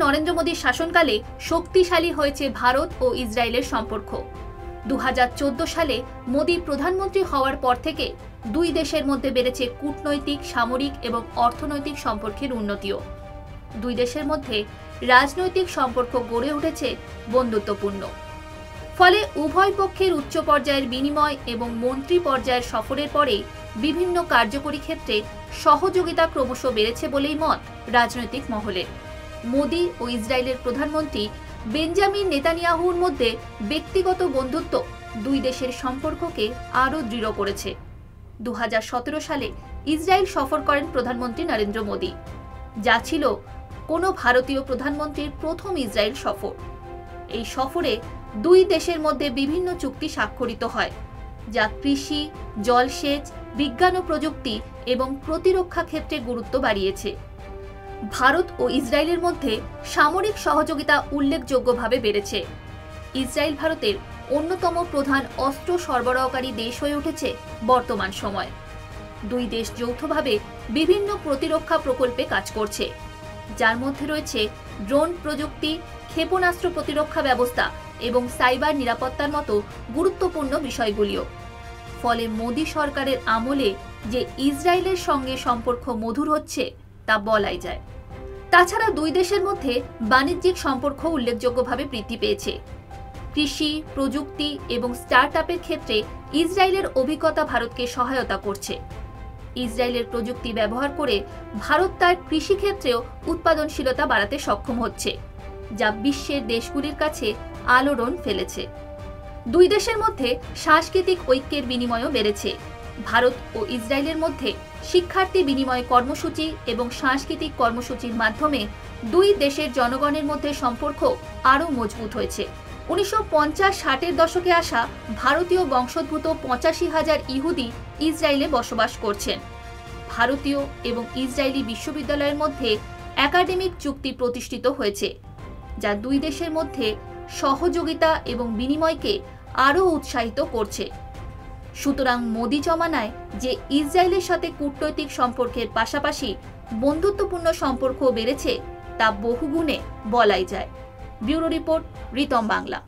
নরেন্দ্র মোদীর শাসনকালে শক্তিশালী হয়েছে ভারত ও ইসরায়েলের সম্পর্ক। 2014 সালে মোদী প্রধানমন্ত্রী হওয়ার পর থেকে দুই দেশের মধ্যে বেড়েছে কূটনৈতিক, সামরিক এবং অর্থনৈতিক সম্পর্কের উন্নতিও। দুই দেশের মধ্যে রাজনৈতিক সম্পর্ক গড়ে উঠেছে বন্ধুত্বপূর্ণ। ফলে উভয় পক্ষের উচ্চ পর্যায়ের বিনিময় এবং মন্ত্রী পর্যায়ের সফরের পরে বিভিন্ন কার্যকরী ক্ষেত্রে সহযোগিতা ক্রমশ বেড়েছে বলেই মত রাজনৈতিক মহলে। মোদী ও ইসরায়েলের প্রধানমন্ত্রী বেঞ্জামিন নেতানিয়াহুর মধ্যে ব্যক্তিগত বন্ধুত্ব দুই দেশের সম্পর্ককে আরও দৃঢ় করেছে। 2017 সালে ইসরায়েল সফর করেন প্রধানমন্ত্রী নরেন্দ্র মোদী, যা ছিল কোনো ভারতীয় প্রধানমন্ত্রীর প্রথম ইসরায়েল সফর। এই সফরে দুই দেশের মধ্যে বিভিন্ন চুক্তি স্বাক্ষরিত হয়, যা কৃষি, জলসেচ, বিজ্ঞান ও প্রযুক্তি এবং প্রতিরক্ষা ক্ষেত্রে গুরুত্ব বাড়িয়েছে। ভারত ও ইসরায়েলের মধ্যে সামরিক সহযোগিতা উল্লেখযোগ্যভাবে বেড়েছে। ইসরায়েল ভারতের অন্যতম প্রধান অস্ত্র সরবরাহকারী দেশ হয়ে উঠেছে বর্তমান সময়। দুই দেশ যৌথভাবে বিভিন্ন প্রতিরক্ষা প্রকল্পে কাজ করছে, যার মধ্যে রয়েছে ড্রোন প্রযুক্তি, ক্ষেপণাস্ত্র প্রতিরক্ষা ব্যবস্থা এবং সাইবার নিরাপত্তার মতো গুরুত্বপূর্ণ বিষয়গুলিও। ফলে মোদী সরকারের আমলে যে ইসরায়েলের সঙ্গে সম্পর্ক মধুর হচ্ছে তা বলাই যায়। তাছাড়া দুই দেশের মধ্যে বাণিজ্যিক সম্পর্ক উল্লেখযোগ্যভাবে বৃদ্ধি পেয়েছে। কৃষি, প্রযুক্তি এবং স্টার্টআপের ক্ষেত্রে ইসরায়েলের অভিজ্ঞতা ভারতকে সহায়তা করছে। ইসরায়েলের প্রযুক্তি ব্যবহার করে ভারত তার কৃষিক্ষেত্রেও উৎপাদনশীলতা বাড়াতে সক্ষম হচ্ছে, যা বিশ্বের দেশগুলির কাছে আলোড়ন ফেলেছে। দুই দেশের মধ্যে সাংস্কৃতিক ঐক্যের বিনিময়ও বেড়েছে। ভারত ও ইসরায়েলের মধ্যে শিক্ষার্থী বিনিময় কর্মসূচি এবং সাংস্কৃতিক কর্মসূচির মাধ্যমে দুই দেশের জনগণের মধ্যে সম্পর্ক আরও মজবুত হয়েছে। 1950-60 দশকে আসা ভারতীয় বংশোদ্ভূত 85,000 ইহুদি ইসরায়েলে বসবাস করছেন। ভারতীয় এবং ইসরায়েলি বিশ্ববিদ্যালয়ের মধ্যে একাডেমিক চুক্তি প্রতিষ্ঠিত হয়েছে, যা দুই দেশের মধ্যে সহযোগিতা এবং বিনিময়কে আরও উৎসাহিত করছে। সুতরাং মোদী জমানায় যে ইসরায়েলের সাথে কূটনৈতিক সম্পর্কের পাশাপাশি বন্ধুত্বপূর্ণ সম্পর্ক বেড়েছে তা বহুগুণে বলাই যায়। Bureau report, Ritam Bangla.